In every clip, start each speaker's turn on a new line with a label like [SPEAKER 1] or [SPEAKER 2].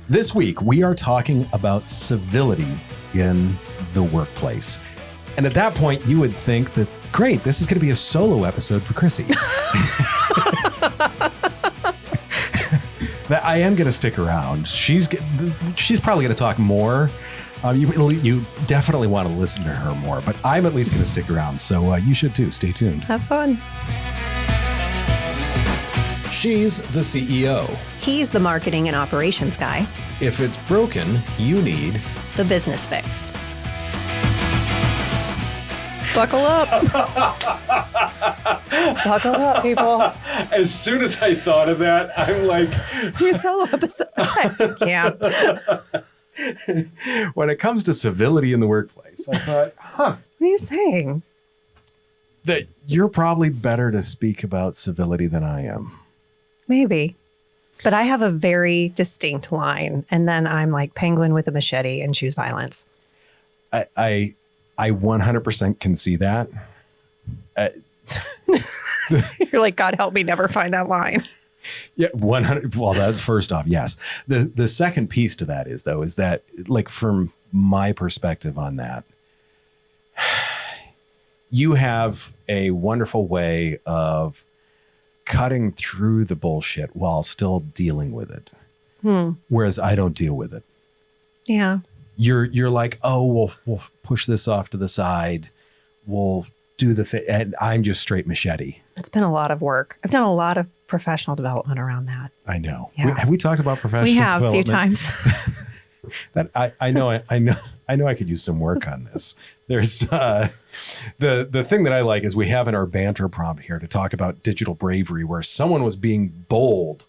[SPEAKER 1] This week, we are talking about civility in the workplace. And at that point, you would think that, great, this is going to be a solo episode for Chrissy. That I am going to stick around. She's probably going to talk more. You definitely want to listen to her more, but I'm at least going to stick around. So you should too. Stay tuned.
[SPEAKER 2] Have fun.
[SPEAKER 1] She's the CEO.
[SPEAKER 2] He's the marketing and operations guy.
[SPEAKER 1] If it's broken, you need
[SPEAKER 2] the business fix. Buckle up. Buckle up, people.
[SPEAKER 1] As soon as I thought of that, I'm like,
[SPEAKER 2] It's your solo episode. Yeah.
[SPEAKER 1] When it comes to civility in the workplace, I thought,
[SPEAKER 2] What are you saying?
[SPEAKER 1] that you're probably better to speak about civility than I am.
[SPEAKER 2] Maybe. But I have a very distinct line. And then I'm like penguin with a machete and choose violence.
[SPEAKER 1] I 100% can see that.
[SPEAKER 2] You're like, God help me never find that line.
[SPEAKER 1] Yeah, 100. Well, that's first off, yes. The second piece to that is that, like, from my perspective on that, you have a wonderful way of cutting through the bullshit while still dealing with it. Whereas I don't deal with it.
[SPEAKER 2] Yeah.
[SPEAKER 1] You're like, oh, we'll push this off to the side. We'll do the thing. And I'm just straight machete.
[SPEAKER 2] It's been a lot of work. I've done a lot of professional development around that.
[SPEAKER 1] I know.
[SPEAKER 2] Yeah.
[SPEAKER 1] Have we talked about professional
[SPEAKER 2] We have
[SPEAKER 1] development?
[SPEAKER 2] a few times.
[SPEAKER 1] That I know I could use some work on this. There's the thing that I like is we have in our banter prompt here to talk about digital bravery, where someone was being bold.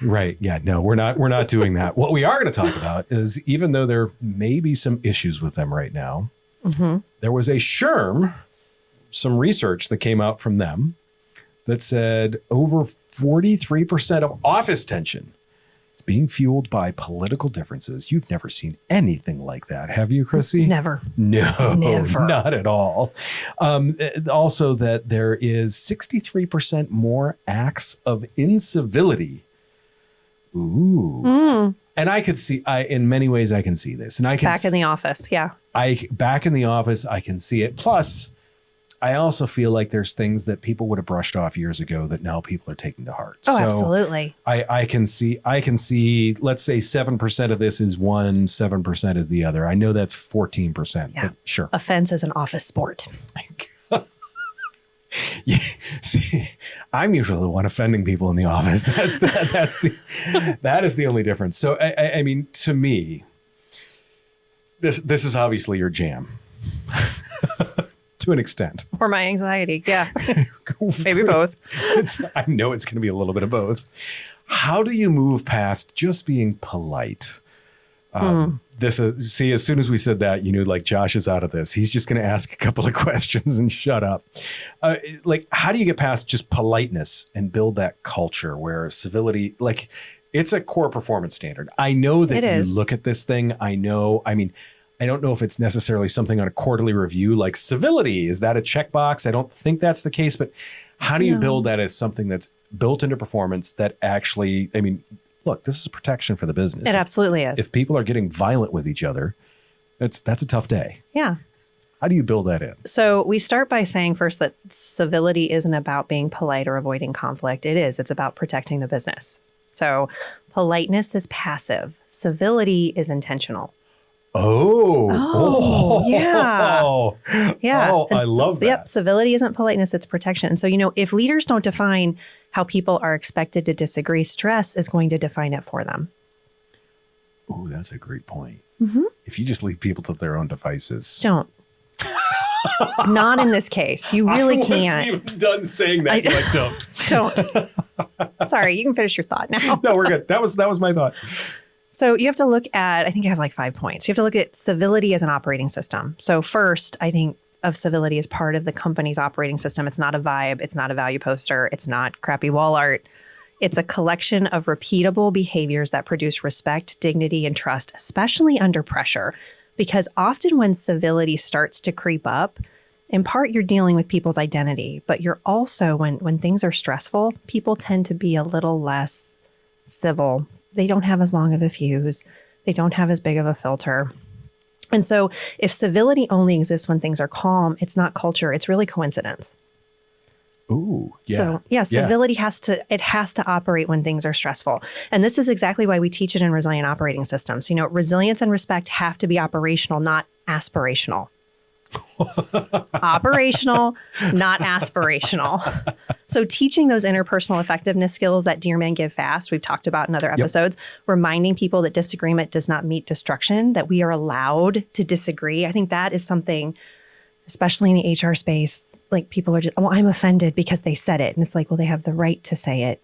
[SPEAKER 1] Right. Yeah. No, we're not doing that. What we are going to talk about is, even though there may be some issues with them right now, there was a SHRM, some research that came out from them that said over 43% of office tension is being fueled by political differences. You've never seen anything like that, have you, Chrissy?
[SPEAKER 2] Never.
[SPEAKER 1] No,
[SPEAKER 2] Never.
[SPEAKER 1] not at all. Also, that there is 63% more acts of incivility. Ooh. And I could see, in many ways, I can see this. And I can
[SPEAKER 2] Back in the office. Yeah.
[SPEAKER 1] back in the office, I can see it. Plus, I also feel like there's things that people would have brushed off years ago that now people are taking to heart.
[SPEAKER 2] Oh, absolutely.
[SPEAKER 1] I can see, let's say 7% of this is one, 7% is the other. I know that's 14%,
[SPEAKER 2] Yeah.
[SPEAKER 1] but sure.
[SPEAKER 2] Offense is an office sport.
[SPEAKER 1] Yeah, see, I'm usually the one offending people in the office. That is the only difference. So I mean, to me, this is obviously your jam. To an extent.
[SPEAKER 2] Or my anxiety. Yeah. Maybe both.
[SPEAKER 1] I know it's going to be a little bit of both. How do you move past just being polite? See, as soon as we said that, you knew, like, Josh is out of this. He's just going to ask a couple of questions and shut up. Like, how do you get past just politeness and build that culture where civility, like, it's a core performance standard? I know that you look at this thing. I don't know if it's necessarily something on a quarterly review, like civility. Is that a checkbox? I don't think that's the case, but how do you build that as something that's built into performance that actually, look, this is protection for the business.
[SPEAKER 2] It absolutely is.
[SPEAKER 1] If people are getting violent with each other, that's a tough day.
[SPEAKER 2] Yeah.
[SPEAKER 1] How do you build that in?
[SPEAKER 2] So we start by saying first that civility isn't about being polite or avoiding conflict. It is. It's about protecting the business. So politeness is passive. Civility is intentional.
[SPEAKER 1] Oh,
[SPEAKER 2] yeah. Yeah.
[SPEAKER 1] Oh, I love that.
[SPEAKER 2] Yep. Civility isn't politeness, it's protection. And so, if leaders don't define how people are expected to disagree, stress is going to define it for them.
[SPEAKER 1] Oh, that's a great point.
[SPEAKER 2] Mm-hmm.
[SPEAKER 1] If you just leave people to their own devices.
[SPEAKER 2] Don't. Not in this case. You really can't.
[SPEAKER 1] I wasn't even done saying that. You're like, don't.
[SPEAKER 2] Sorry, you can finish your thought now.
[SPEAKER 1] No, we're good. That was my thought.
[SPEAKER 2] So you have to look at, I think I have like 5 points. You have to look at civility as an operating system. So first, I think of civility as part of the company's operating system. It's not a vibe. It's not a value poster. It's not crappy wall art. It's a collection of repeatable behaviors that produce respect, dignity, and trust, especially under pressure. Because often when civility starts to creep up, in part, you're dealing with people's identity, but you're also, when things are stressful, people tend to be a little less civil they don't have as long of a fuse. They don't have as big of a filter. And so if civility only exists when things are calm, it's not culture, it's really coincidence.
[SPEAKER 1] Ooh, yeah.
[SPEAKER 2] So civility has to operate when things are stressful. And this is exactly why we teach it in resilient operating systems. Resilience and respect have to be operational, not aspirational. Operational, not aspirational. So teaching those interpersonal effectiveness skills that dear men give fast, we've talked about in other episodes, reminding people that disagreement does not meet destruction, that we are allowed to disagree. I think that is something, especially in the HR space, like people are just, well, I'm offended because they said it. And it's like, well, they have the right to say it.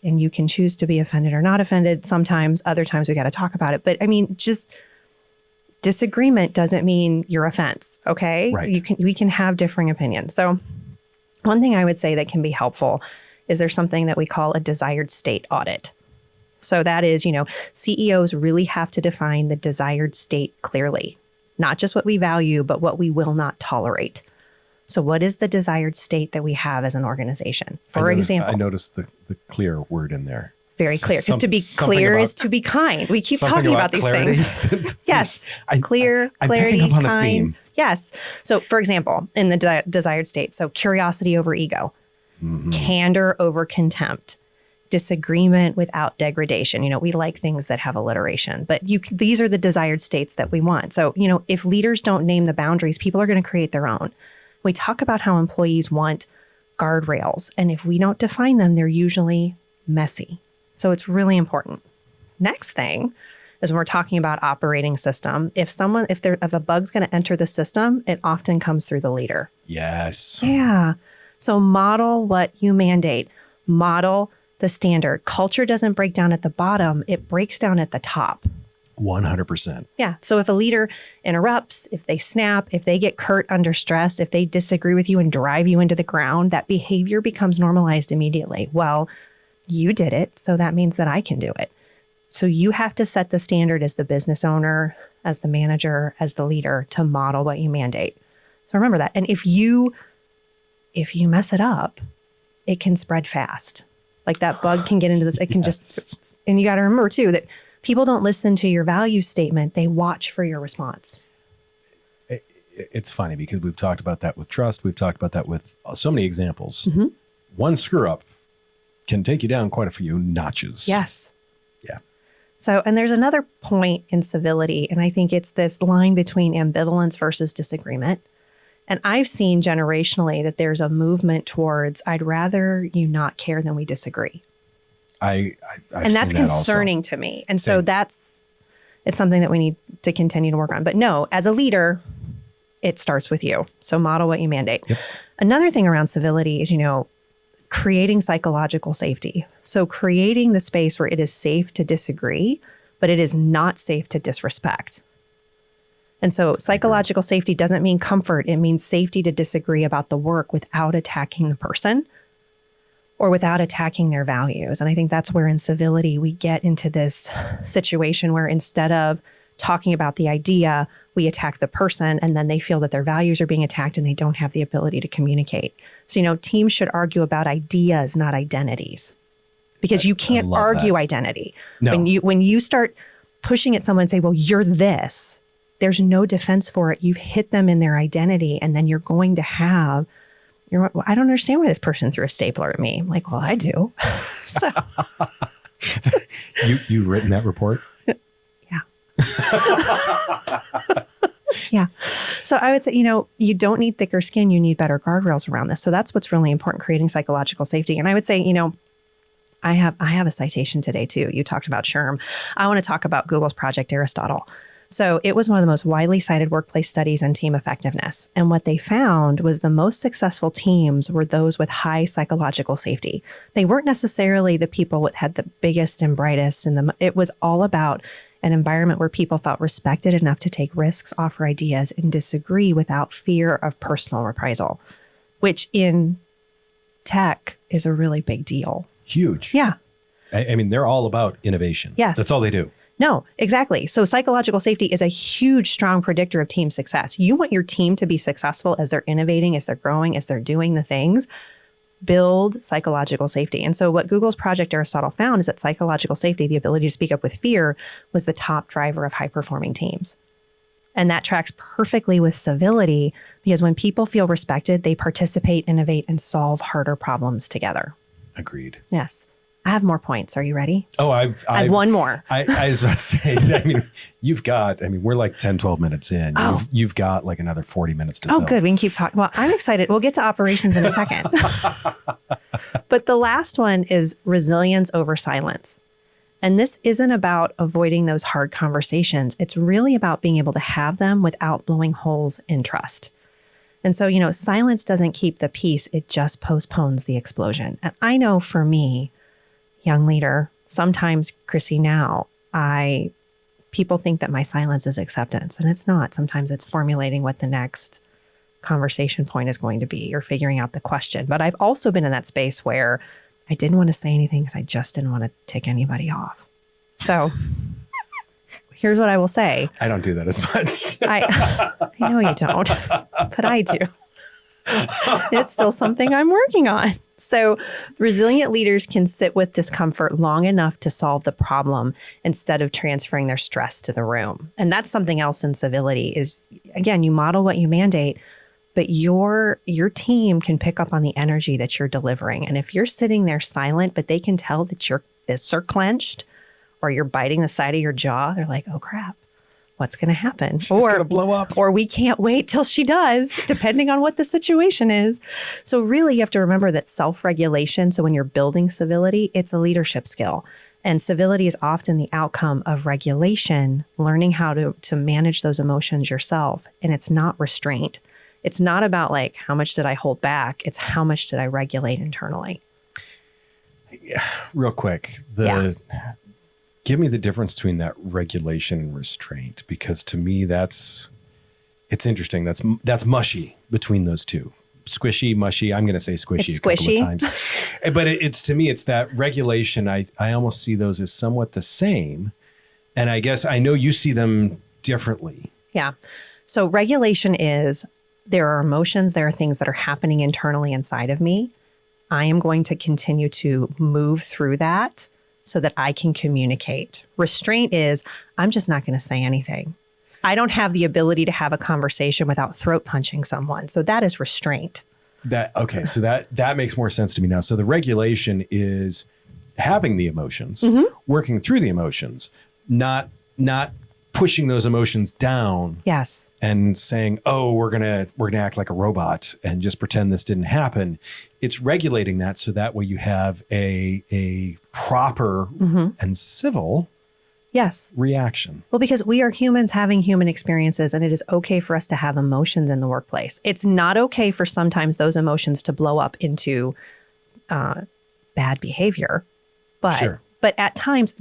[SPEAKER 2] And you can choose to be offended or not offended. Sometimes, other times we got to talk about it. But I mean, just disagreement doesn't mean your offense. Okay.
[SPEAKER 1] Right.
[SPEAKER 2] We can have differing opinions. So one thing I would say that can be helpful is there's something that we call a desired state audit. So that is, CEOs really have to define the desired state clearly. Not just what we value, but what we will not tolerate. So what is the desired state that we have as an organization? For example,
[SPEAKER 1] I noticed the clear word in there.
[SPEAKER 2] Very clear. Because to be clear is to be kind. We keep talking about these
[SPEAKER 1] clarity.
[SPEAKER 2] Things. Yes.
[SPEAKER 1] I'm
[SPEAKER 2] clarity,
[SPEAKER 1] picking up on
[SPEAKER 2] kind.
[SPEAKER 1] a theme.
[SPEAKER 2] Yes. So for example, in the desired state, so curiosity over ego, candor over contempt, disagreement without degradation. We like things that have alliteration, but these are the desired states that we want. So, if leaders don't name the boundaries, people are going to create their own. We talk about how employees want guardrails, and if we don't define them, they're usually messy. So it's really important. Next thing is when we're talking about operating system, if a bug's going to enter the system, it often comes through the leader.
[SPEAKER 1] Yes.
[SPEAKER 2] Yeah. So model what you mandate, model the standard. Culture doesn't break down at the bottom, it breaks down at the top.
[SPEAKER 1] 100%.
[SPEAKER 2] Yeah. So if a leader interrupts, if they snap, if they get curt under stress, if they disagree with you and drive you into the ground, that behavior becomes normalized immediately. Well, you did it, so that means that I can do it. So you have to set the standard as the business owner, as the manager, as the leader to model what you mandate. So remember that. And if you mess it up, it can spread fast. Like that bug can get into this. It can just, and you got to remember too, that people don't listen to your value statement. They watch for your response.
[SPEAKER 1] It's funny because we've talked about that with trust. We've talked about that with so many examples. Mm-hmm. One screw up can take you down quite a few notches.
[SPEAKER 2] Yes.
[SPEAKER 1] Yeah.
[SPEAKER 2] So, and there's another point in civility, and I think it's this line between ambivalence versus disagreement. And I've seen generationally that there's a movement towards, I'd rather you not care than we disagree.
[SPEAKER 1] I've
[SPEAKER 2] and that's concerning to me. And so it's something that we need to continue to work on. But no, as a leader, it starts with you. So model what you mandate. Yep. Another thing around civility is, creating psychological safety. So creating the space where it is safe to disagree, but it is not safe to disrespect. And so psychological safety doesn't mean comfort. It means safety to disagree about the work without attacking the person or without attacking their values. And I think that's where in civility, we get into this situation where instead of talking about the idea, we attack the person, and then they feel that their values are being attacked and they don't have the ability to communicate. So, teams should argue about ideas, not identities, because you can't argue identity. No. When you start pushing at someone and say, well, you're this, there's no defense for it. You've hit them in their identity, and then you're going to have, well, I don't understand why this person threw a stapler at me. I'm like, well, I do. So
[SPEAKER 1] You've written that report?
[SPEAKER 2] Yeah. So I would say, you don't need thicker skin. You need better guardrails around this. So that's what's really important, creating psychological safety. And I would say, I have a citation today too. You talked about SHRM. I want to talk about Google's Project Aristotle. So it was one of the most widely cited workplace studies on team effectiveness. And what they found was the most successful teams were those with high psychological safety. They weren't necessarily the people that had the biggest and brightest. It was all about an environment where people felt respected enough to take risks, offer ideas, and disagree without fear of personal reprisal, which in tech is a really big deal.
[SPEAKER 1] Huge.
[SPEAKER 2] Yeah.
[SPEAKER 1] I mean, they're all about innovation.
[SPEAKER 2] Yes.
[SPEAKER 1] That's all they do.
[SPEAKER 2] No, exactly. So psychological safety is a huge, strong predictor of team success. You want your team to be successful as they're innovating, as they're growing, as they're doing the things. build psychological safety. And so what Google's Project Aristotle found is that psychological safety, the ability to speak up with fear, was the top driver of high-performing teams. And that tracks perfectly with civility, because when people feel respected, they participate, innovate, and solve harder problems together.
[SPEAKER 1] Agreed.
[SPEAKER 2] Yes. I have more points. Are you ready?
[SPEAKER 1] Oh,
[SPEAKER 2] I have one more.
[SPEAKER 1] I was about to say, we're like 10, 12 minutes in.
[SPEAKER 2] Oh.
[SPEAKER 1] You've got like another 40 minutes to
[SPEAKER 2] Oh,
[SPEAKER 1] fill.
[SPEAKER 2] good. We can keep talking. Well, I'm excited. We'll get to operations in a second. But the last one is resilience over silence. And this isn't about avoiding those hard conversations. It's really about being able to have them without blowing holes in trust. And so, silence doesn't keep the peace. It just postpones the explosion. And I know for me, young leader, sometimes, Chrissy, now, people think that my silence is acceptance, and it's not. Sometimes it's formulating what the next conversation point is going to be or figuring out the question. But I've also been in that space where I didn't want to say anything because I just didn't want to tick anybody off. So here's what I will say.
[SPEAKER 1] I don't do that as much.
[SPEAKER 2] I know you don't, but I do. It's still something I'm working on. So resilient leaders can sit with discomfort long enough to solve the problem instead of transferring their stress to the room. And that's something else in civility is, again, you model what you mandate, but your team can pick up on the energy that you're delivering. And if you're sitting there silent, but they can tell that your fists are clenched or you're biting the side of your jaw, they're like, oh, crap. What's going to happen?
[SPEAKER 1] She's going to blow up.
[SPEAKER 2] Or we can't wait till she does, depending on what the situation is. So really, you have to remember that self-regulation, so when you're building civility, it's a leadership skill. And civility is often the outcome of regulation, learning how to manage those emotions yourself. And it's not restraint. It's not about like, how much did I hold back? It's how much did I regulate internally?
[SPEAKER 1] Yeah, real quick, give me the difference between that regulation and restraint, because to me, it's interesting. That's mushy between those two. Squishy, mushy. I'm going to say squishy
[SPEAKER 2] it's
[SPEAKER 1] a couple
[SPEAKER 2] squishy.
[SPEAKER 1] of times. But it's to me, it's that regulation. I almost see those as somewhat the same. And I guess I know you see them differently.
[SPEAKER 2] Yeah. So regulation is, there are emotions, there are things that are happening internally inside of me. I am going to continue to move through that so that I can communicate. Restraint is, I'm just not going to say anything. I don't have the ability to have a conversation without throat punching someone. So that is restraint.
[SPEAKER 1] So that makes more sense to me now. So the regulation is having the emotions, working through the emotions, not pushing those emotions down.
[SPEAKER 2] Yes.
[SPEAKER 1] And saying, oh, we're gonna act like a robot and just pretend this didn't happen. It's regulating that so that way you have a proper and civil reaction.
[SPEAKER 2] Well, because we are humans having human experiences, and it is okay for us to have emotions in the workplace. It's not okay for sometimes those emotions to blow up into bad behavior. But at times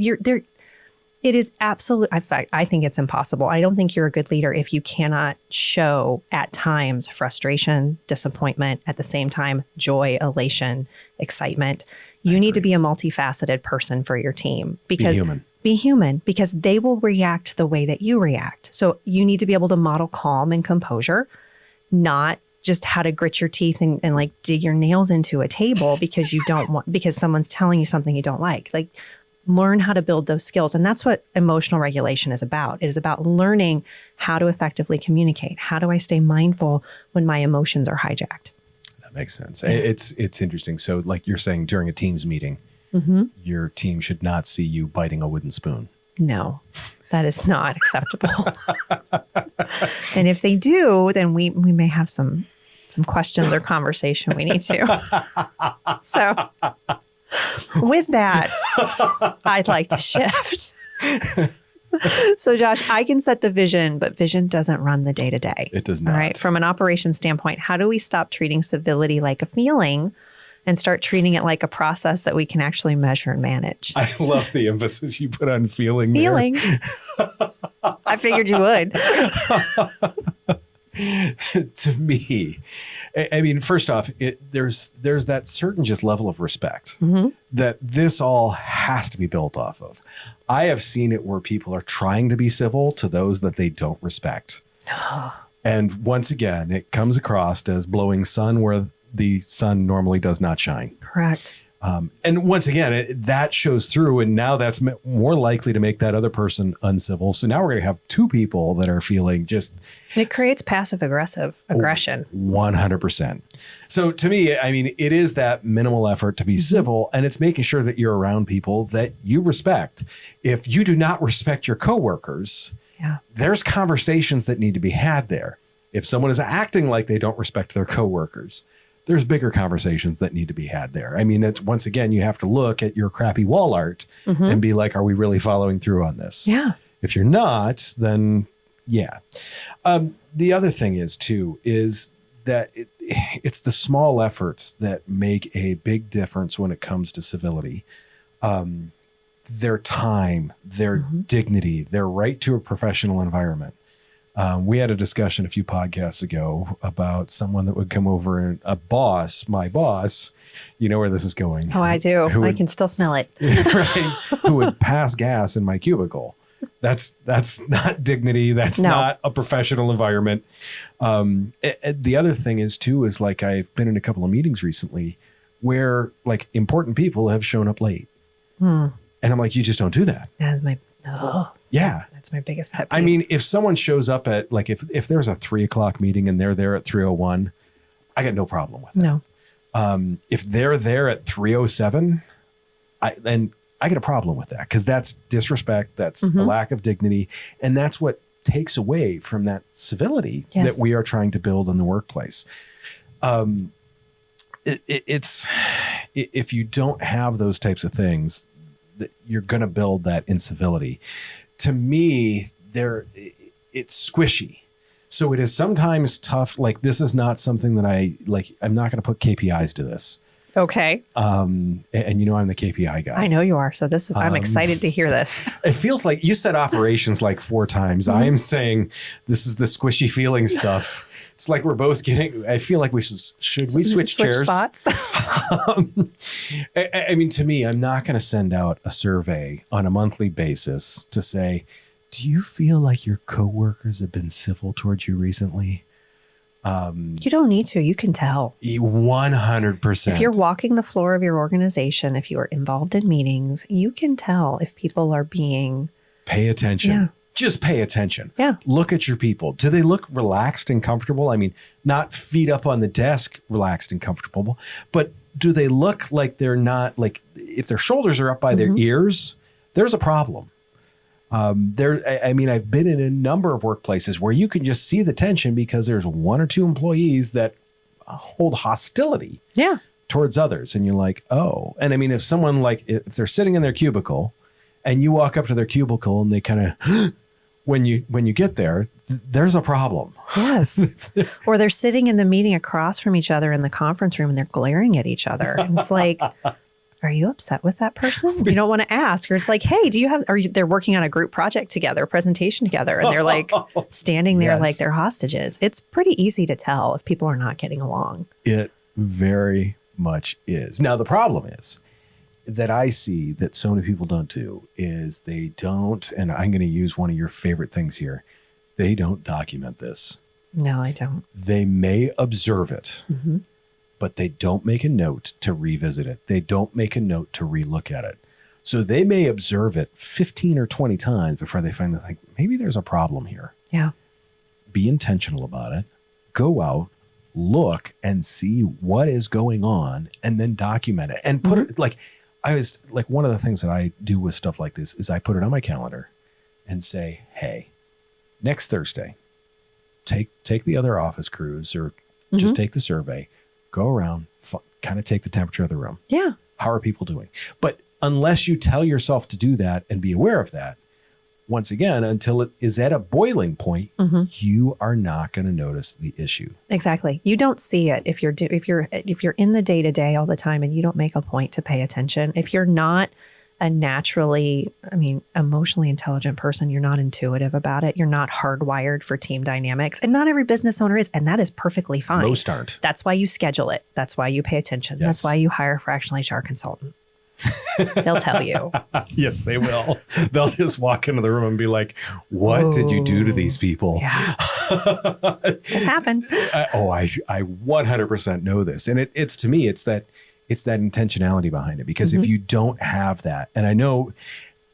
[SPEAKER 2] it is absolute. In fact, I think it's impossible. I don't think you're a good leader if you cannot show at times frustration, disappointment, at the same time, joy, elation, excitement. You need to be a multifaceted person for your team, because be human because they will react the way that you react. So you need to be able to model calm and composure, not just how to grit your teeth and like dig your nails into a table because because someone's telling you something you don't like. Like, learn how to build those skills. And that's what emotional regulation is about. It is about learning how to effectively communicate. How do I stay mindful when my emotions are hijacked?
[SPEAKER 1] That makes sense. Yeah. It's interesting. So like you're saying, during a Teams meeting, your team should not see you biting a wooden spoon.
[SPEAKER 2] No, that is not acceptable. And if they do, then we may have some questions or conversation we need to. So with that, I'd like to shift. So Josh, I can set the vision, but vision doesn't run the day-to-day.
[SPEAKER 1] It does not.
[SPEAKER 2] All right. From an operations standpoint, how do we stop treating civility like a feeling and start treating it like a process that we can actually measure and manage?
[SPEAKER 1] I love the emphasis you put on feeling.
[SPEAKER 2] Feeling. I figured you would.
[SPEAKER 1] To me, I mean, first off, there's that certain just level of respect that this all has to be built off of. I have seen it where people are trying to be civil to those that they don't respect. And once again, it comes across as blowing sun where the sun normally does not shine.
[SPEAKER 2] Correct.
[SPEAKER 1] And once again, that shows through, and now that's more likely to make that other person uncivil. So now we're going to have two people that are feeling just...
[SPEAKER 2] It creates passive aggression.
[SPEAKER 1] 100%. So to me, I mean, it is that minimal effort to be civil, and it's making sure that you're around people that you respect. If you do not respect your coworkers, there's conversations that need to be had there. If someone is acting like they don't respect their coworkers, there's bigger conversations that need to be had there. I mean, it's, once again, you have to look at your crappy wall art and be like, are we really following through on this?
[SPEAKER 2] Yeah.
[SPEAKER 1] If you're not, then yeah. The other thing is too, is that it's the small efforts that make a big difference when it comes to civility. Their time, their dignity, their right to a professional environment. We had a discussion a few podcasts ago about someone that would come over and my boss, you know where this is going.
[SPEAKER 2] Oh, I do. I can still smell it.
[SPEAKER 1] Right. Who would pass gas in my cubicle. That's not dignity. That's not a professional environment. The other thing is too, is like, I've been in a couple of meetings recently where like important people have shown up late. And I'm like, you just don't do that.
[SPEAKER 2] That's my, that's my biggest pet peeve.
[SPEAKER 1] I mean, if someone shows up at like, if there's a 3:00 meeting and they're there at 3:01, I got no problem with it.
[SPEAKER 2] No.
[SPEAKER 1] If they're there at 3:07, then I get a problem with that, because that's disrespect. That's a lack of dignity. And that's what takes away from that civility that we are trying to build in the workplace. It's if you don't have those types of things, that you're going to build that incivility. To me, it's squishy. So it is sometimes tough. Like, this is not something that I'm not going to put KPIs to this.
[SPEAKER 2] Okay.
[SPEAKER 1] And you know, I'm the KPI guy.
[SPEAKER 2] I know you are. So I'm excited to hear this.
[SPEAKER 1] It feels like you said operations like 4 times. I am saying this is the squishy feeling stuff. It's like we're both getting, I feel like we should we switch chairs?
[SPEAKER 2] Spots?
[SPEAKER 1] I mean, to me, I'm not going to send out a survey on a monthly basis to say, do you feel like your coworkers have been civil towards you recently?
[SPEAKER 2] You don't need to. You can tell.
[SPEAKER 1] 100%.
[SPEAKER 2] If you're walking the floor of your organization, if you are involved in meetings, you can tell if people are being...
[SPEAKER 1] Pay attention.
[SPEAKER 2] Yeah.
[SPEAKER 1] Just pay attention.
[SPEAKER 2] Yeah.
[SPEAKER 1] Look at your people. Do they look relaxed and comfortable? I mean, not feet up on the desk, relaxed and comfortable, but do they look like they're not, like, if their shoulders are up by their ears, there's a problem. I mean, I've been in a number of workplaces where you can just see the tension because there's 1 or 2 employees that hold hostility towards others. And you're like, oh, and I mean, if someone, like, if they're sitting in their cubicle and you walk up to their cubicle and they kind of, when you get there, there's a problem. Yes.
[SPEAKER 2] Or they're sitting in the meeting across from each other in the conference room and they're glaring at each other. And it's like, are you upset with that person? You don't want to ask. Or it's like, hey, they're working on a group project together, a presentation together, and they're like standing there like they're hostages. It's pretty easy to tell if people are not getting along.
[SPEAKER 1] It very much is. Now, the problem is that I see that so many people don't do is they don't, and I'm going to use one of your favorite things here, they don't document this.
[SPEAKER 2] No, I don't.
[SPEAKER 1] They may observe it, but they don't make a note to revisit it. They don't make a note to relook at it. So they may observe it 15 or 20 times before they finally think, maybe there's a problem here.
[SPEAKER 2] Yeah.
[SPEAKER 1] Be intentional about it. Go out, look and see what is going on, and then document it and put it like, one of the things that I do with stuff like this is I put it on my calendar and say, hey, next Thursday, take the other office crews or just take the survey, go around, kind of take the temperature of the room.
[SPEAKER 2] Yeah.
[SPEAKER 1] How are people doing? But unless you tell yourself to do that and be aware of that, once again, until it is at a boiling point, you are not going to notice the issue.
[SPEAKER 2] Exactly. You don't see it if you're in the day to day all the time and you don't make a point to pay attention. If you're not a naturally, emotionally intelligent person, you're not intuitive about it. You're not hardwired for team dynamics, and not every business owner is, and that is perfectly fine.
[SPEAKER 1] Most aren't.
[SPEAKER 2] That's why you schedule it. That's why you pay attention.
[SPEAKER 1] Yes.
[SPEAKER 2] That's why you hire a fractional HR consultant. They'll tell you.
[SPEAKER 1] Yes, they will. They'll just walk into the room and be like, what did you do to these people?
[SPEAKER 2] Yeah. It's happened.
[SPEAKER 1] I 100% know this. And it's to me, it's that intentionality behind it, because if you don't have that, and I know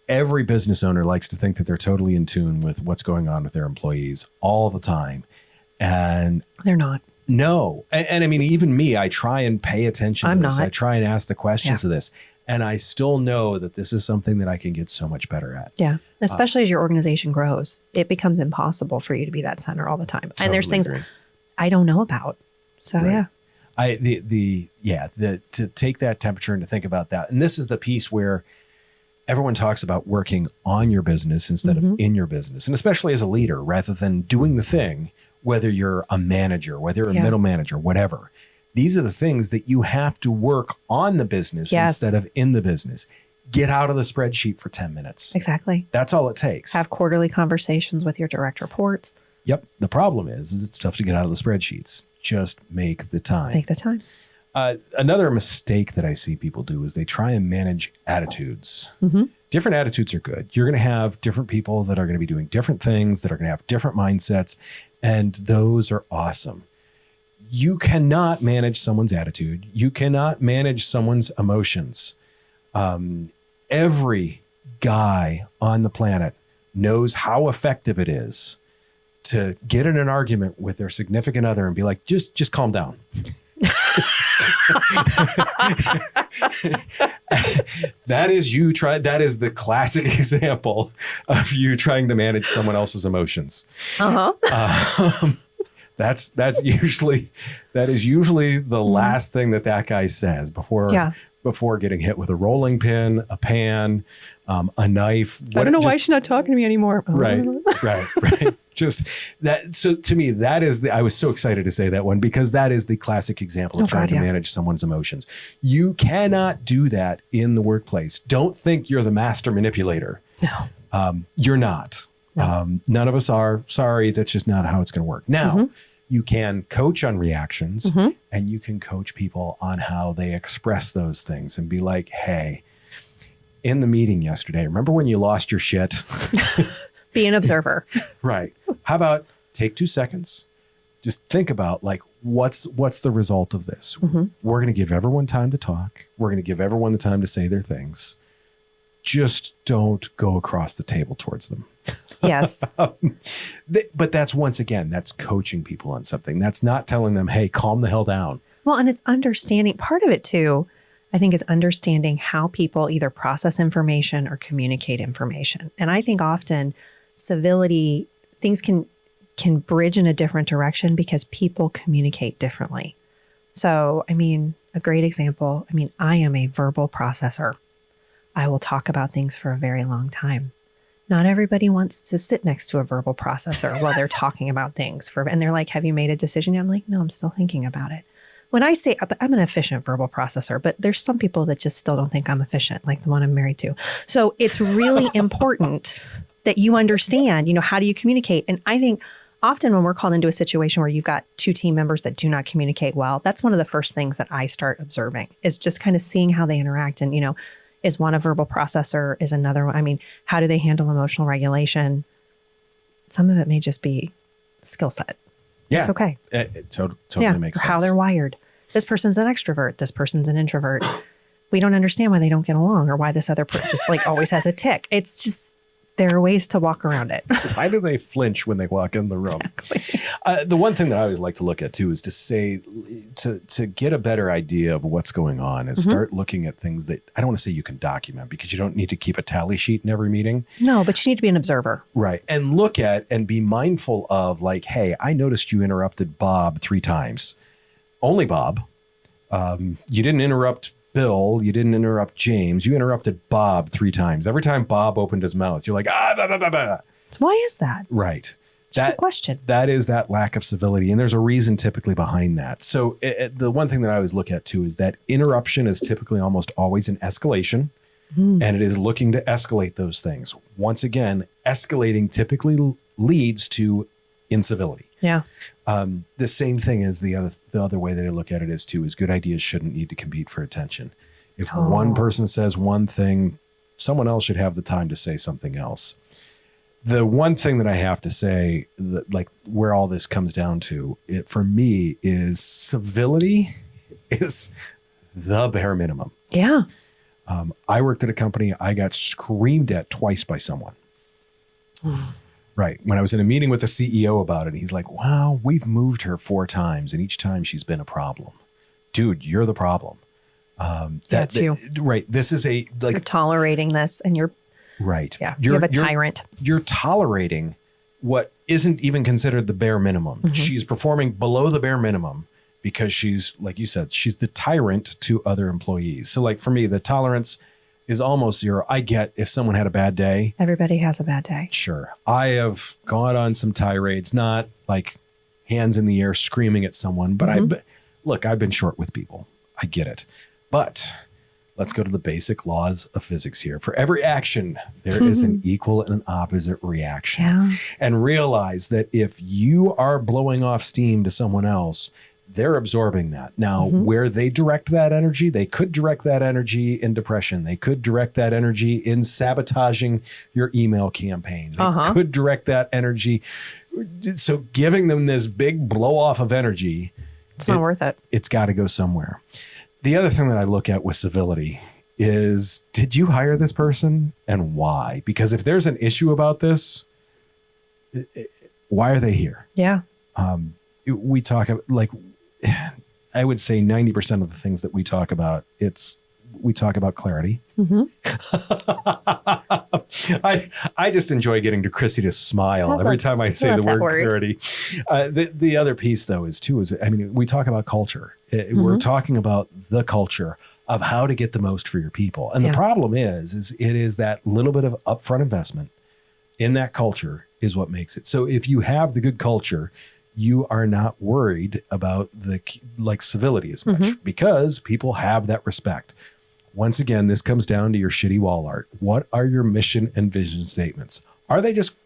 [SPEAKER 1] every business owner likes to think that they're totally in tune with what's going on with their employees all the time. And
[SPEAKER 2] they're not.
[SPEAKER 1] No. And I mean, even me, I try and pay attention to this.
[SPEAKER 2] not.
[SPEAKER 1] I try and ask the questions of this. And I still know that this is something that I can get so much better at.
[SPEAKER 2] Yeah. Especially as your organization grows, it becomes impossible for you to be that center all the time. And there's things I don't know about. So yeah.
[SPEAKER 1] To take that temperature and to think about that. And this is the piece where everyone talks about working on your business instead of in your business. And especially as a leader, rather than doing the thing, whether you're a manager, whether you're a middle manager, whatever. These are the things that you have to work on the business instead of in the business. Get out of the spreadsheet for 10 minutes.
[SPEAKER 2] Exactly.
[SPEAKER 1] That's all it takes.
[SPEAKER 2] Have quarterly conversations with your direct reports.
[SPEAKER 1] Yep. The problem is it's tough to get out of the spreadsheets. Just make the time.
[SPEAKER 2] Make the time.
[SPEAKER 1] Another mistake that I see people do is they try and manage attitudes. Different attitudes are good. You're going to have different people that are going to be doing different things, that are going to have different mindsets, and those are awesome. You cannot manage someone's attitude. You cannot manage someone's emotions. Every guy on the planet knows how effective it is to get in an argument with their significant other and be like, just calm down. That is the classic example of you trying to manage someone else's emotions. That is usually the last thing that guy says before getting hit with a rolling pin, a pan, a knife.
[SPEAKER 2] I don't know why she's not talking to me anymore.
[SPEAKER 1] Right. Just that. So to me, I was so excited to say that one, because that is the classic example of trying to manage someone's emotions. You cannot do that in the workplace. Don't think you're the master manipulator.
[SPEAKER 2] No.
[SPEAKER 1] You're not. No. None of us are. Sorry, that's just not how it's going to work. Now, you can coach on reactions, and you can coach people on how they express those things and be like, hey, in the meeting yesterday, remember when you lost your shit?
[SPEAKER 2] Be an observer.
[SPEAKER 1] Right. How about take 2 seconds? Just think about like, what's the result of this? We're going to give everyone time to talk. We're going to give everyone the time to say their things. Just don't go across the table towards them.
[SPEAKER 2] Yes.
[SPEAKER 1] But that's, once again, that's coaching people on something. That's not telling them, hey, calm the hell down.
[SPEAKER 2] Well, and it's understanding. Part of it too, I think, is understanding how people either process information or communicate information. And I think often civility, things can bridge in a different direction because people communicate differently. So, I mean, a great example, I am a verbal processor. I will talk about things for a very long time. Not everybody wants to sit next to a verbal processor while they're talking about things and they're like, have you made a decision? I'm like, no, I'm still thinking about it. When I say I'm an efficient verbal processor, but there's some people that just still don't think I'm efficient, like the one I'm married to. So it's really important that you understand, how do you communicate? And I think often when we're called into a situation where you've got two team members that do not communicate well, that's one of the first things that I start observing, is just kind of seeing how they interact. And, is one a verbal processor? Is another one? How do they handle emotional regulation? Some of it may just be skill set.
[SPEAKER 1] Yeah.
[SPEAKER 2] It's okay.
[SPEAKER 1] It totally makes sense.
[SPEAKER 2] How they're wired. This person's an extrovert. This person's an introvert. We don't understand why they don't get along or why this other person just like always has a tick. It's just, there are ways to walk around it.
[SPEAKER 1] Why do they flinch when they walk in the room?
[SPEAKER 2] Exactly.
[SPEAKER 1] The one thing that I always like to look at too is to say, to get a better idea of what's going on, is start looking at things that, I don't want to say you can document, because you don't need to keep a tally sheet in every meeting.
[SPEAKER 2] No, but you need to be an observer.
[SPEAKER 1] Right. And look at and be mindful of like, hey, I noticed you interrupted Bob 3 times. Only Bob. You didn't interrupt Bill, you didn't interrupt James, you interrupted Bob 3 times. Every time Bob opened his mouth, you're like, blah, blah, blah, blah.
[SPEAKER 2] So why is that?
[SPEAKER 1] Right.
[SPEAKER 2] Just a question.
[SPEAKER 1] That is that lack of civility. And there's a reason typically behind that. So the one thing that I always look at too is that interruption is typically almost always an escalation. And it is looking to escalate those things. Once again, escalating typically leads to incivility.
[SPEAKER 2] Yeah.
[SPEAKER 1] The same thing as the other way that I look at it is good ideas shouldn't need to compete for attention. If one person says one thing, someone else should have the time to say something else. The one thing that I have to say, that, like where all this comes down to, it for me is civility is the bare minimum.
[SPEAKER 2] Yeah.
[SPEAKER 1] I worked at a company. I got screamed at twice by someone. Right. When I was in a meeting with the CEO about it, he's like, wow, we've moved her 4 times and each time she's been a problem. Dude, you're the problem.
[SPEAKER 2] That's you.
[SPEAKER 1] Right. This is a, like,
[SPEAKER 2] You're tolerating this and you're,
[SPEAKER 1] right.
[SPEAKER 2] yeah, you have a tyrant.
[SPEAKER 1] You're tolerating what isn't even considered the bare minimum.
[SPEAKER 2] Mm-hmm.
[SPEAKER 1] She's performing below the bare minimum because she's, like you said, she's the tyrant to other employees. So like for me, the tolerance is almost 0. I get if someone had a bad day.
[SPEAKER 2] Everybody has a bad day.
[SPEAKER 1] Sure. I have gone on some tirades, not like hands in the air screaming at someone, but look, I've been short with people. I get it. But let's go to the basic laws of physics here. For every action, there is an equal and an opposite reaction.
[SPEAKER 2] Yeah.
[SPEAKER 1] And realize that if you are blowing off steam to someone else, they're absorbing that. Now, where they direct that energy, they could direct that energy in depression. They could direct that energy in sabotaging your email campaign. They could direct that energy. So giving them this big blow off of energy,
[SPEAKER 2] it's not worth it.
[SPEAKER 1] It's got to go somewhere. The other thing that I look at with civility is, did you hire this person and why? Because if there's an issue about this, why are they here?
[SPEAKER 2] Yeah.
[SPEAKER 1] We talk like, I would say 90% of the things that we talk about, we talk about clarity. I just enjoy getting to Chrissy to smile every time I say the word clarity. The other piece though is I mean, we talk about culture. We're talking about the culture of how to get the most for your people. And the problem is it is that little bit of upfront investment in that culture is what makes it. So if you have the good culture, you are not worried about the civility as much because people have that respect. Once again, this comes down to your shitty wall art. What are your mission and vision statements? Are they just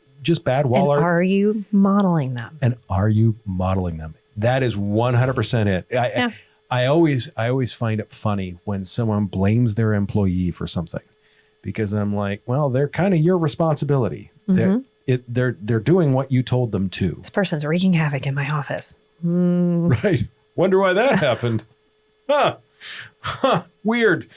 [SPEAKER 1] bad wall art?
[SPEAKER 2] Are you modeling them?
[SPEAKER 1] And are you modeling them? That is 100% it. I always find it funny when someone blames their employee for something, because I'm like, well, they're kind of your responsibility. They're doing what you told them to.
[SPEAKER 2] This person's wreaking havoc in my office.
[SPEAKER 1] Right. Wonder why that happened. Weird.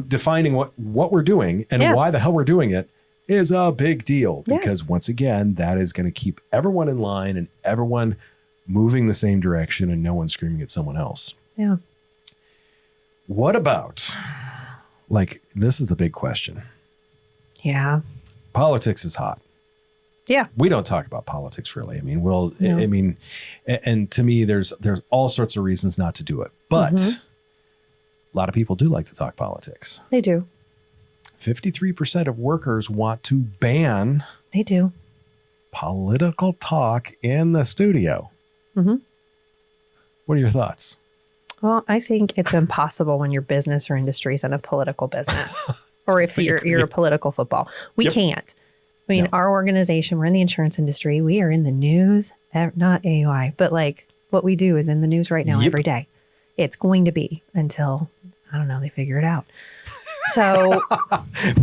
[SPEAKER 1] Defining what we're doing and why the hell we're doing it is a big deal, because once again, that is going to keep everyone in line and everyone moving the same direction and no one screaming at someone else.
[SPEAKER 2] Yeah.
[SPEAKER 1] What about, like, this is the big question.
[SPEAKER 2] Yeah.
[SPEAKER 1] Politics is hot.
[SPEAKER 2] Yeah.
[SPEAKER 1] We don't talk about politics really. I mean, and to me, there's all sorts of reasons not to do it, but a lot of people do like to talk politics.
[SPEAKER 2] They do.
[SPEAKER 1] 53% of workers want to ban.
[SPEAKER 2] They do.
[SPEAKER 1] Political talk in the studio. What are your thoughts?
[SPEAKER 2] Well, I think it's impossible when your business or industry is in a political business, or if you're a political football. We can't. I mean, our organization, we're in the insurance industry. We are in the news, not AOI, but like what we do is in the news right now every day. It's going to be until, I don't know, they figure it out. So,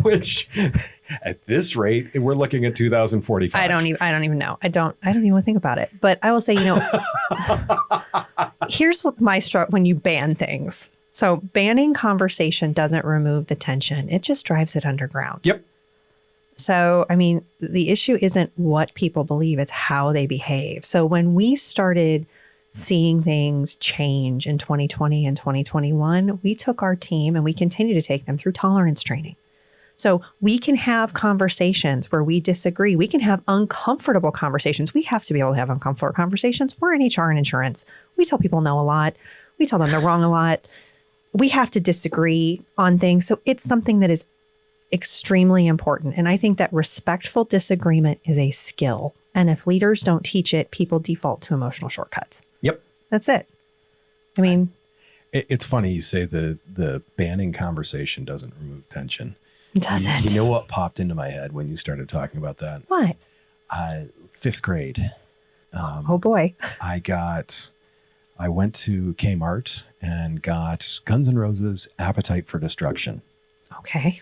[SPEAKER 1] which at this rate, we're looking at 2045.
[SPEAKER 2] I don't even know. I don't even want to think about it. But I will say, here's what my when you ban things. So banning conversation doesn't remove the tension. It just drives it underground.
[SPEAKER 1] Yep.
[SPEAKER 2] So, I mean, the issue isn't what people believe, it's how they behave. So when we started seeing things change in 2020 and 2021, we took our team and we continue to take them through tolerance training. So we can have conversations where we disagree. We can have uncomfortable conversations. We have to be able to have uncomfortable conversations. We're in HR and insurance. We tell people no a lot. We tell them they're wrong a lot. We have to disagree on things. So it's something that is extremely important. And I think that respectful disagreement is a skill. And if leaders don't teach it, people default to emotional shortcuts.
[SPEAKER 1] Yep.
[SPEAKER 2] That's it. I mean,
[SPEAKER 1] it's funny you say the banning conversation doesn't remove tension.
[SPEAKER 2] It doesn't.
[SPEAKER 1] You know what popped into my head when you started talking about that?
[SPEAKER 2] What?
[SPEAKER 1] 5th grade.
[SPEAKER 2] Oh boy.
[SPEAKER 1] I went to Kmart and got Guns N' Roses' Appetite for Destruction.
[SPEAKER 2] Okay.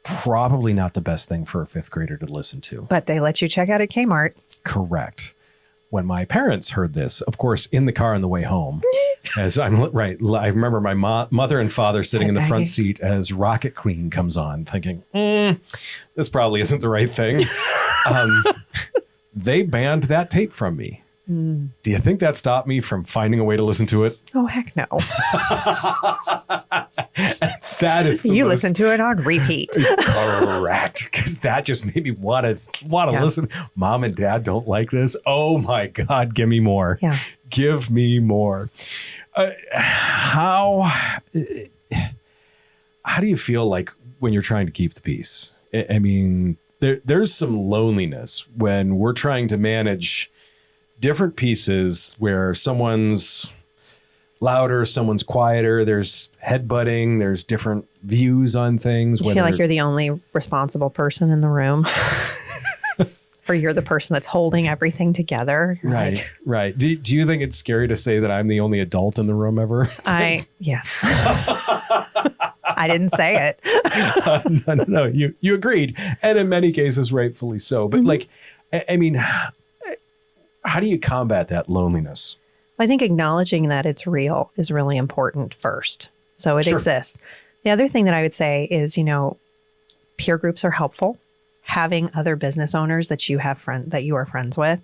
[SPEAKER 1] Probably not the best thing for a fifth grader to listen to.
[SPEAKER 2] But they let you check out at Kmart.
[SPEAKER 1] Correct. When my parents heard this, of course, in the car on the way home, as I'm right, I remember my mother and father sitting in the front seat as Rocket Queen comes on, thinking, this probably isn't the right thing. They banned that tape from me. Do you think that stopped me from finding a way to listen to it?
[SPEAKER 2] Oh, heck no.
[SPEAKER 1] That is
[SPEAKER 2] you listen to it on repeat.
[SPEAKER 1] Correct. Because that just made me want to listen. Mom and dad don't like this. Oh my God, give me more.
[SPEAKER 2] Yeah.
[SPEAKER 1] Give me more. How do you feel like when you're trying to keep the peace? I mean, there's some loneliness when we're trying to manage different pieces where someone's louder, someone's quieter, there's headbutting, there's different views on things.
[SPEAKER 2] You feel like you're the only responsible person in the room. Or you're the person that's holding everything together.
[SPEAKER 1] Right, right. Do you think it's scary to say that I'm the only adult in the room ever?
[SPEAKER 2] Yes. I didn't say it.
[SPEAKER 1] No, you agreed. And in many cases, rightfully so. But like, I mean, how do you combat that loneliness?
[SPEAKER 2] I think acknowledging that it's real is really important first. So it exists. The other thing that I would say is, peer groups are helpful. Having other business owners that you are friends with.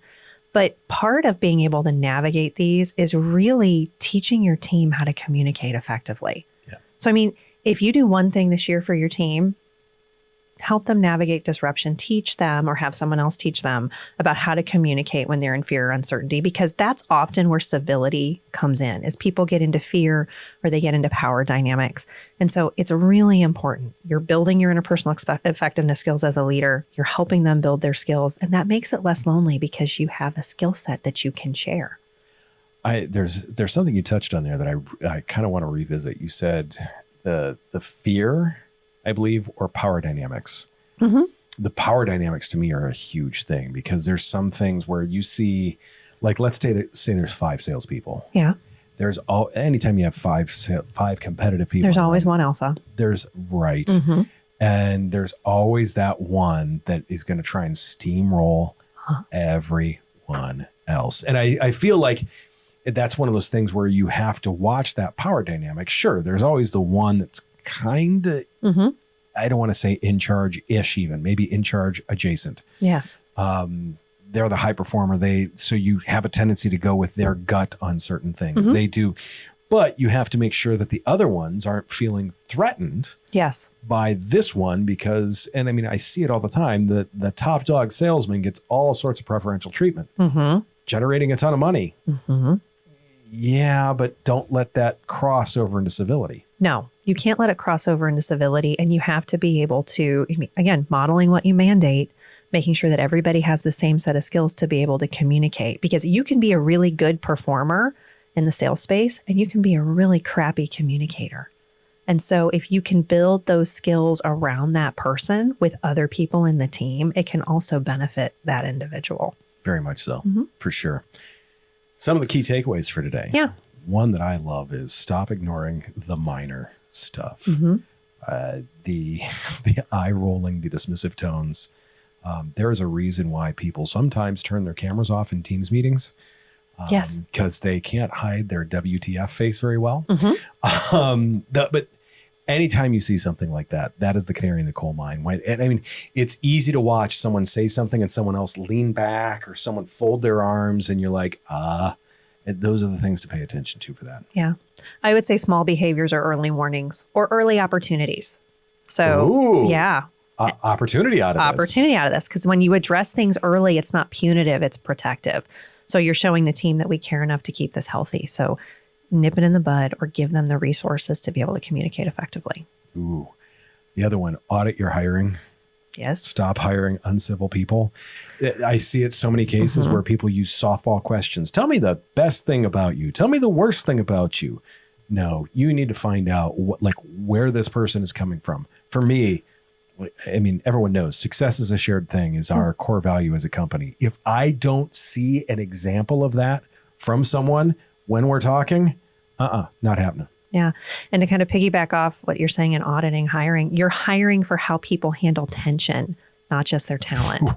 [SPEAKER 2] But part of being able to navigate these is really teaching your team how to communicate effectively. Yeah. So, I mean, if you do one thing this year for your team, help them navigate disruption, teach them or have someone else teach them about how to communicate when they're in fear or uncertainty, because that's often where civility comes in, is people get into fear or they get into power dynamics. And so it's really important. You're building your interpersonal effectiveness skills as a leader. You're helping them build their skills. And that makes it less lonely because you have a skill set that you can share.
[SPEAKER 1] There's something you touched on there that I kind of want to revisit. You said the fear, I believe, or power dynamics. Mm-hmm. The power dynamics to me are a huge thing because there's some things where you see, like, let's say there's 5 salespeople.
[SPEAKER 2] Yeah.
[SPEAKER 1] Anytime you have five competitive people,
[SPEAKER 2] there's always one alpha.
[SPEAKER 1] Right. Mm-hmm. And there's always that one that is going to try and steamroll everyone else. And I feel like that's one of those things where you have to watch that power dynamic. Sure, there's always the one that's kind of, I don't want to say in charge-ish even, maybe in charge adjacent.
[SPEAKER 2] Yes.
[SPEAKER 1] They're the high performer. So you have a tendency to go with their gut on certain things. Mm-hmm. They do. But you have to make sure that the other ones aren't feeling threatened by this one because, and I mean, I see it all the time, the top dog salesman gets all sorts of preferential treatment, generating a ton of money. Mm-hmm. Yeah, but don't let that cross over into civility.
[SPEAKER 2] No, you can't let it cross over into civility. And you have to be able to, again, modeling what you mandate, making sure that everybody has the same set of skills to be able to communicate. Because you can be a really good performer in the sales space and you can be a really crappy communicator. And so if you can build those skills around that person with other people in the team, it can also benefit that individual.
[SPEAKER 1] Very much so, for sure. Some of the key takeaways for today.
[SPEAKER 2] Yeah.
[SPEAKER 1] One that I love is stop ignoring the minor stuff. The eye rolling, the dismissive tones. There is a reason why people sometimes turn their cameras off in Teams meetings.
[SPEAKER 2] Yes.
[SPEAKER 1] Because they can't hide their WTF face very well. But anytime you see something like that, that is the canary in the coal mine. And I mean, it's easy to watch someone say something and someone else lean back or someone fold their arms and you're like, those are the things to pay attention to for that.
[SPEAKER 2] Yeah. I would say small behaviors are early warnings or early opportunities. So, yeah.
[SPEAKER 1] Opportunity out of
[SPEAKER 2] this. Because when you address things early, it's not punitive, it's protective. So you're showing the team that we care enough to keep this healthy. So nip it in the bud or give them the resources to be able to communicate effectively.
[SPEAKER 1] Ooh. The other one, audit your hiring.
[SPEAKER 2] Yes.
[SPEAKER 1] Stop hiring uncivil people. I see it so many cases where people use softball questions. Tell me the best thing about you. Tell me the worst thing about you. No, you need to find out where this person is coming from. For me, I mean, everyone knows success is a shared thing, is our core value as a company. If I don't see an example of that from someone when we're talking, not happening.
[SPEAKER 2] Yeah. And to kind of piggyback off what you're saying in auditing, hiring, you're hiring for how people handle tension, not just their talent.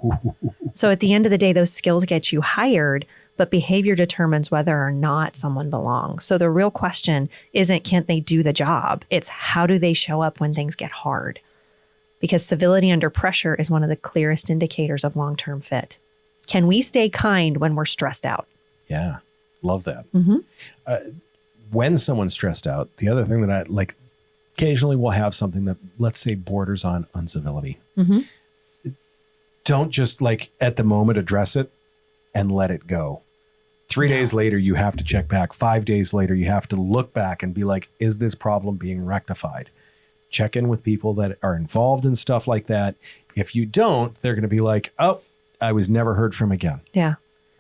[SPEAKER 2] So at the end of the day, those skills get you hired, but behavior determines whether or not someone belongs. So the real question isn't, can't they do the job? It's how do they show up when things get hard? Because civility under pressure is one of the clearest indicators of long-term fit. Can we stay kind when we're stressed out?
[SPEAKER 1] Yeah. Love that. When someone's stressed out, the other thing that I like, occasionally we'll have something that, let's say, borders on uncivility. Don't just like at the moment address it and let it go. 3 days later, you have to check back. 5 days later, you have to look back and be like, is this problem being rectified? Check in with people that are involved in stuff like that. If you don't, they're going to be like, oh, I was never heard from again.
[SPEAKER 2] Yeah.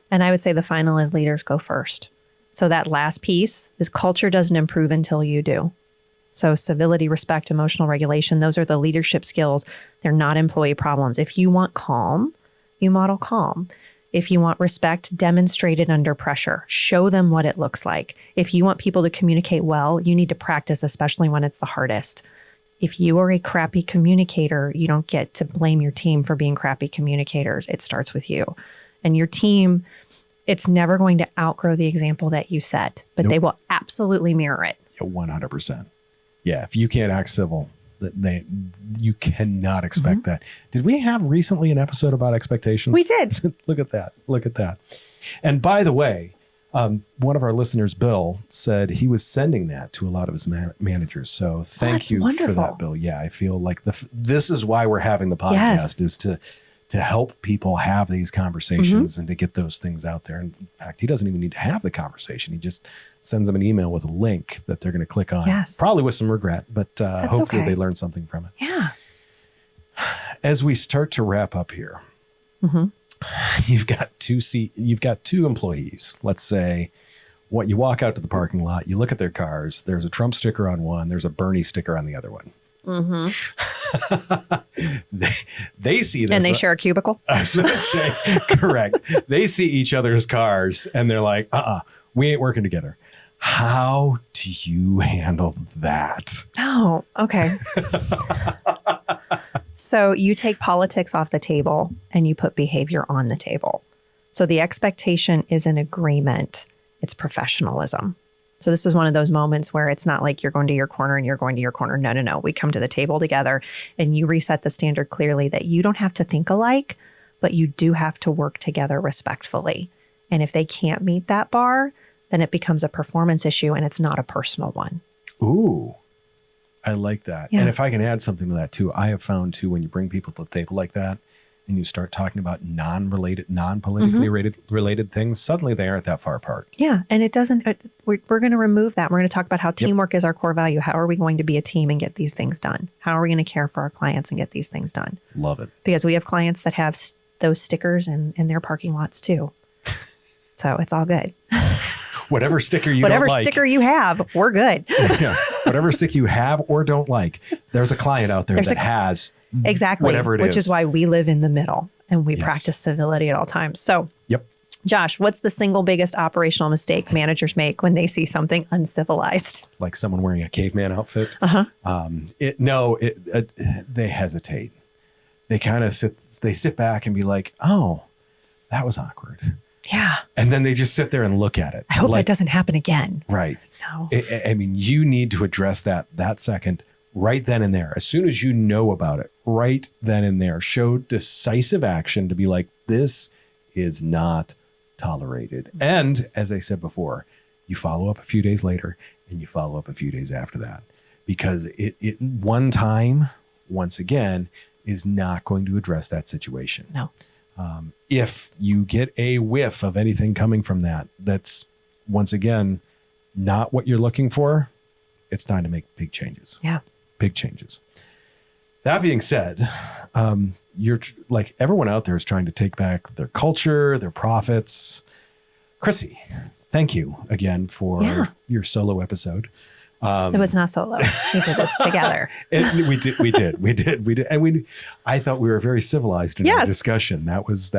[SPEAKER 2] And I would say the final is leaders go first. So that last piece is culture doesn't improve until you do. So civility, respect, emotional regulation, those are the leadership skills. They're not employee problems. If you want calm, you model calm. If you want respect, demonstrate it under pressure. Show them what it looks like. If you want people to communicate well, you need to practice, especially when it's the hardest. If you are a crappy communicator, you don't get to blame your team for being crappy communicators. It starts with you. And your team, it's never going to outgrow the example that you set, but they will absolutely mirror it.
[SPEAKER 1] 100%. Yeah. If you can't act civil, you cannot expect that. Did we have recently an episode about expectations?
[SPEAKER 2] We did.
[SPEAKER 1] Look at that. Look at that. And by the way, one of our listeners, Bill, said he was sending that to a lot of his managers. So thank you for that, Bill. Yeah, I feel like this is why we're having the podcast, is to help people have these conversations and to get those things out there. And in fact, he doesn't even need to have the conversation. He just sends them an email with a link that they're going to click on.
[SPEAKER 2] Yes.
[SPEAKER 1] Probably with some regret, but hopefully they learn something from it.
[SPEAKER 2] Yeah.
[SPEAKER 1] As we start to wrap up here, you've got two employees. Let's say you walk out to the parking lot, you look at their cars, there's a Trump sticker on one, there's a Bernie sticker on the other one. They see this.
[SPEAKER 2] And they share a cubicle?
[SPEAKER 1] I was going to say, correct. They see each other's cars and they're like, we ain't working together. How do you handle that?
[SPEAKER 2] Oh, okay. So you take politics off the table and you put behavior on the table. So the expectation is an agreement. It's professionalism. So this is one of those moments where it's not like you're going to your corner and you're going to your corner. No. We come to the table together and you reset the standard clearly that you don't have to think alike, but you do have to work together respectfully. And if they can't meet that bar, then it becomes a performance issue and it's not a personal one.
[SPEAKER 1] Ooh, I like that.
[SPEAKER 2] Yeah.
[SPEAKER 1] And if I can add something to that too, I have found too, when you bring people to the table like that and you start talking about non-politically related things, suddenly they aren't that far apart.
[SPEAKER 2] Yeah. And it doesn't, we're going to remove that. We're going to talk about how teamwork is our core value. How are we going to be a team and get these things done? How are we going to care for our clients and get these things done?
[SPEAKER 1] Love it.
[SPEAKER 2] Because we have clients that have those stickers in their parking lots too. So it's all good.
[SPEAKER 1] Whatever sticker you
[SPEAKER 2] Whatever
[SPEAKER 1] don't like.
[SPEAKER 2] sticker you have, we're good.
[SPEAKER 1] Yeah. Whatever stick you have or don't like, there's a client out there that has
[SPEAKER 2] exactly
[SPEAKER 1] whatever it is.
[SPEAKER 2] Which is why we live in the middle and we practice civility at all times. So, Josh, what's the single biggest operational mistake managers make when they see something uncivilized?
[SPEAKER 1] Like someone wearing a caveman outfit. They hesitate. They kind of sit back and be like, oh, that was awkward.
[SPEAKER 2] Yeah.
[SPEAKER 1] And then they just sit there and look at it.
[SPEAKER 2] I hope that doesn't happen again.
[SPEAKER 1] Right.
[SPEAKER 2] No.
[SPEAKER 1] I mean, you need to address that second, right then and there. As soon as you know about it, right then and there, show decisive action to be like, this is not tolerated. And as I said before, you follow up a few days later and you follow up a few days after that, because it one time, once again, is not going to address that situation.
[SPEAKER 2] No.
[SPEAKER 1] If you get a whiff of anything coming from that's once again not what you're looking for, it's time to make big changes.
[SPEAKER 2] Yeah.
[SPEAKER 1] Big changes. That being said, you're like everyone out there is trying to take back their culture, their profits. Chrissy, thank you again for your solo episode.
[SPEAKER 2] It was not solo. We did this together.
[SPEAKER 1] We did. And I thought we were very civilized in our discussion. That was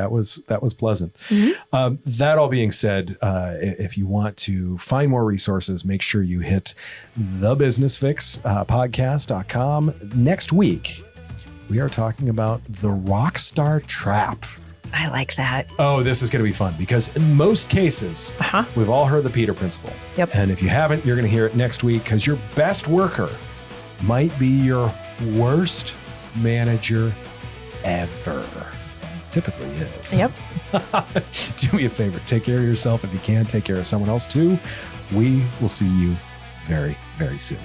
[SPEAKER 1] pleasant.
[SPEAKER 2] Mm-hmm.
[SPEAKER 1] That all being said, if you want to find more resources, make sure you hit thebusinessfix podcast.com. Next week, we are talking about the rockstar trap.
[SPEAKER 2] I like that.
[SPEAKER 1] Oh, this is going to be fun because in most cases, we've all heard the Peter Principle.
[SPEAKER 2] Yep.
[SPEAKER 1] And if you haven't, you're going to hear it next week because your best worker might be your worst manager ever. Typically is.
[SPEAKER 2] Yep.
[SPEAKER 1] Do me a favor. Take care of yourself. If you can, take care of someone else too. We will see you very, very soon.